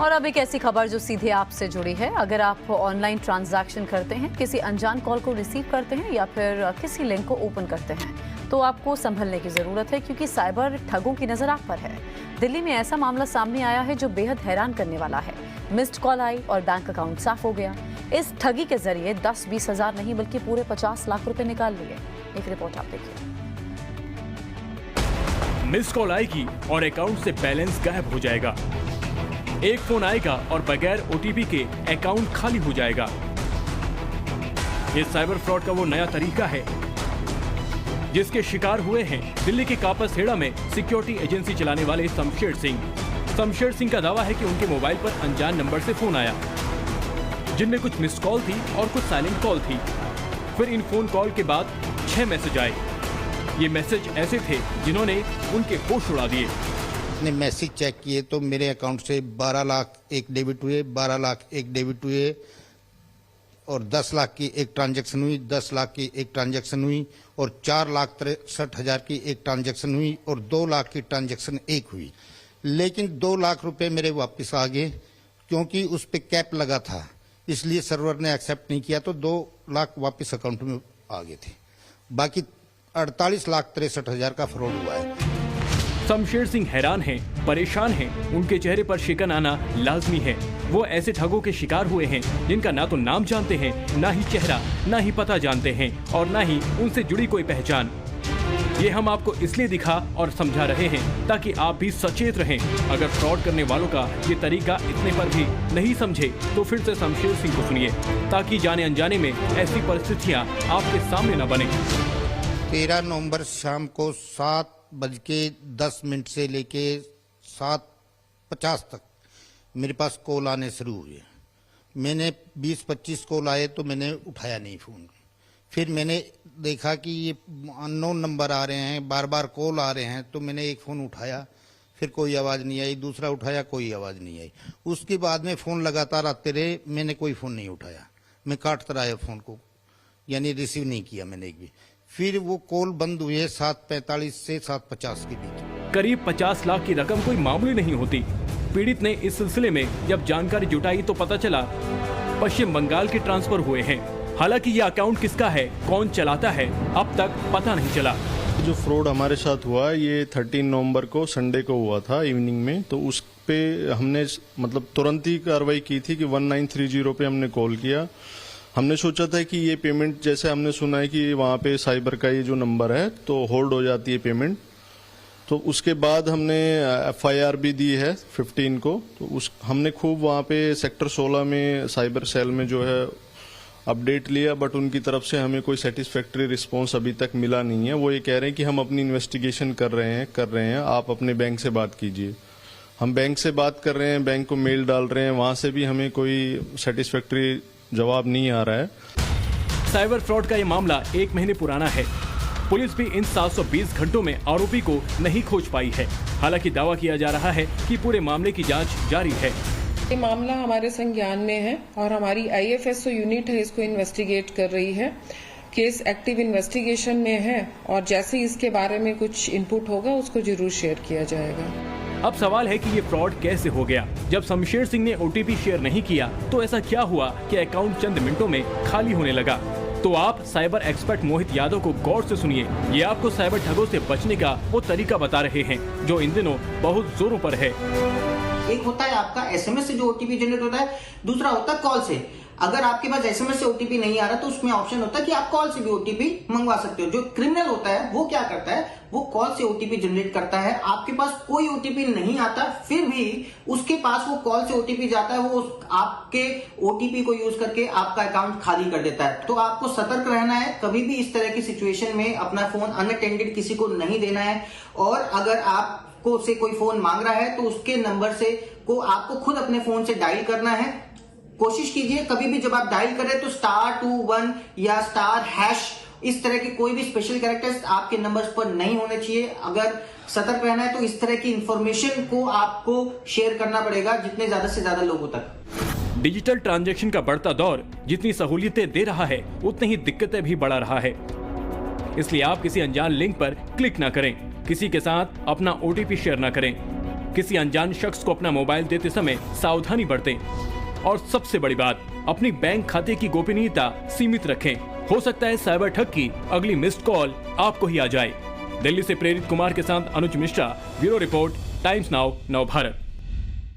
और अब एक ऐसी खबर जो सीधे आपसे जुड़ी है। अगर आप ऑनलाइन ट्रांजैक्शन करते हैं, किसी अनजान कॉल को रिसीव करते हैं या फिर किसी लिंक को ओपन करते हैं, तो आपको संभलने की जरूरत है, क्योंकि साइबर ठगों की नजर आप पर है। दिल्ली में ऐसा मामला सामने आया है जो बेहद हैरान करने वाला है। मिस्ड कॉल आई और बैंक अकाउंट साफ हो गया। इस ठगी के जरिए 10-20 हजार नहीं बल्कि पूरे 50 लाख रुपए निकाल लिए। एक रिपोर्ट आप देखिए। मिस्ड कॉल आएगी और अकाउंट से बैलेंस गायब हो जाएगा। एक फोन आएगा और बगैर ओटीपी के अकाउंट खाली हो जाएगा। ये साइबर फ्रॉड का वो नया तरीका है जिसके शिकार हुए हैं दिल्ली के कापसहेड़ा में सिक्योरिटी एजेंसी चलाने वाले शमशेर सिंह। शमशेर सिंह का दावा है कि उनके मोबाइल पर अनजान नंबर से फोन आया, जिनमें कुछ मिस्ड कॉल थी और कुछ साइलेंट कॉल थी। फिर इन फोन कॉल के बाद 6 मैसेज आए। ये मैसेज ऐसे थे जिन्होंने उनके होश उड़ा दिए। ने मैसेज चेक किए तो मेरे अकाउंट से 12 लाख एक डेबिट हुए, 12 लाख एक डेबिट हुए और 10 लाख की एक ट्रांजैक्शन हुई, 10 लाख की एक ट्रांजैक्शन हुई और 4,63,000 की एक ट्रांजैक्शन हुई और 2 लाख की ट्रांजैक्शन एक हुई। लेकिन 2 लाख रुपए मेरे वापस आ गए, क्योंकि उस पे कैप लगा था, इसलिए सर्वर ने एक्सेप्ट नहीं किया, तो 2 लाख वापस अकाउंट में आ गए थे। बाकी 48,63,000 का फ्रॉड हुआ है। शमशेर सिंह हैरान हैं, परेशान हैं, उनके चेहरे पर शिकन आना लाजमी है। वो ऐसे ठगों के शिकार हुए हैं जिनका ना तो नाम जानते हैं, ना ही चेहरा, ना ही पता जानते हैं और ना ही उनसे जुड़ी कोई पहचान। ये हम आपको इसलिए दिखा और समझा रहे हैं ताकि आप भी सचेत रहें। अगर फ्रॉड करने वालों का ये तरीका इतने पर भी नहीं समझे तो फिर से शमशेर सिंह को सुनिए, ताकि जाने अनजाने में ऐसी परिस्थितियाँ आपके सामने न बने। 13 नवंबर शाम को 7:10 से लेके 7:50 तक मेरे पास कॉल आने शुरू हुए। मैंने 20-25 कॉल आए तो मैंने उठाया नहीं फ़ोन। फिर मैंने देखा कि ये अननोन नंबर आ रहे हैं, बार बार कॉल आ रहे हैं, तो मैंने एक फ़ोन उठाया, फिर कोई आवाज़ नहीं आई, दूसरा उठाया, कोई आवाज़ नहीं आई। उसके बाद में फ़ोन लगातार आते रहे, मैंने कोई फ़ोन नहीं उठाया, मैं काटता रहा फ़ोन को, यानी रिसीव नहीं किया मैंने एक भी। फिर वो कॉल बंद हुए 7:45 से 7:50 के बीच। करीब 50 लाख की रकम कोई मामूली नहीं होती। पीड़ित ने इस सिलसिले में जब जानकारी जुटाई तो पता चला पश्चिम बंगाल के ट्रांसफर हुए हैं। हालांकि ये अकाउंट किसका है, कौन चलाता है, अब तक पता नहीं चला। जो फ्रॉड हमारे साथ हुआ ये 13 नवंबर को संडे को हुआ था इवनिंग में। तो उस पे हमने मतलब तुरंत ही कार्रवाई की थी कि 1930 पे हमने कॉल किया। हमने सोचा था कि ये पेमेंट, जैसे हमने सुना है कि वहाँ पे साइबर का ये जो नंबर है तो होल्ड हो जाती है पेमेंट। तो उसके बाद हमने FIR भी दी है 15 को। तो हमने खूब वहाँ पे सेक्टर 16 में साइबर सेल में जो है अपडेट लिया, बट उनकी तरफ से हमें कोई सेटिस्फैक्ट्री रिस्पॉन्स अभी तक मिला नहीं है। वो ये कह रहे हैं कि हम अपनी इन्वेस्टिगेशन कर रहे हैं, आप अपने बैंक से बात कीजिए। हम बैंक से बात कर रहे हैं, बैंक को मेल डाल रहे हैं, वहाँ से भी हमें कोई सेटिस्फैक्ट्री जवाब नहीं आ रहा है। साइबर फ्रॉड का ये मामला 1 महीने पुराना है। पुलिस भी इन 720 घंटों में आरोपी को नहीं खोज पाई है। हालांकि दावा किया जा रहा है कि पूरे मामले की जांच जारी है। ये मामला हमारे संज्ञान में है और हमारी IFSO यूनिट है, इसको इन्वेस्टिगेट कर रही है। केस एक्टिव इन्वेस्टिगेशन में है और जैसे ही इसके बारे में कुछ इनपुट होगा उसको जरूर शेयर किया जाएगा। अब सवाल है कि ये फ्रॉड कैसे हो गया। जब शमशेर सिंह ने OTP शेयर नहीं किया तो ऐसा क्या हुआ कि अकाउंट चंद मिनटों में खाली होने लगा। तो आप साइबर एक्सपर्ट मोहित यादव को गौर से सुनिए। ये आपको साइबर ठगों से बचने का वो तरीका बता रहे हैं जो इन दिनों बहुत जोरों पर है। एक होता है आपका SMS से जो OTP जनरेट होता है, दूसरा होता है कॉल से। अगर आपके पास SMS से OTP नहीं आ रहा तो उसमें ऑप्शन होता है कि आप कॉल से भी OTP मंगवा सकते हो। जो क्रिमिनल होता है वो क्या करता है, वो कॉल से OTP जनरेट करता है। आपके पास कोई OTP नहीं आता, फिर भी उसके पास वो कॉल से OTP जाता है, वो आपके OTP को यूज करके आपका अकाउंट खाली कर देता है। तो आपको सतर्क रहना है, कभी भी इस तरह की सिचुएशन में अपना फोन अनअटेंडेड किसी को नहीं देना है। और अगर आपको से कोई फोन मांग रहा है तो उसके नंबर से को आपको खुद अपने फोन से डायल करना है। कोशिश कीजिए कभी भी जब आप डायल करें तो *21 या * इस तरह के कोई भी स्पेशल कैरेक्टर्स आपके नंबर्स पर नहीं होने चाहिए। अगर सतर्क रहना है तो इस तरह की इंफॉर्मेशन को आपको शेयर करना पड़ेगा जितने ज्यादा से ज्यादा लोगों तक। डिजिटल ट्रांजैक्शन का बढ़ता दौर जितनी सहूलियतें दे रहा है उतनी ही दिक्कतें भी बढ़ा रहा है। इसलिए आप किसी अनजान लिंक पर क्लिक ना करें, किसी के साथ अपना OTP शेयर ना करें। किसी अनजान शख्स को अपना मोबाइल देते समय सावधानी बरतें और सबसे बड़ी बात, अपनी बैंक खाते की गोपनीयता सीमित रखें। हो सकता है साइबर ठग की अगली मिस्ड कॉल आपको ही आ जाए। दिल्ली से प्रेरित कुमार के साथ Anuj Mishra, bureau report, Times Now, Nav Bharat.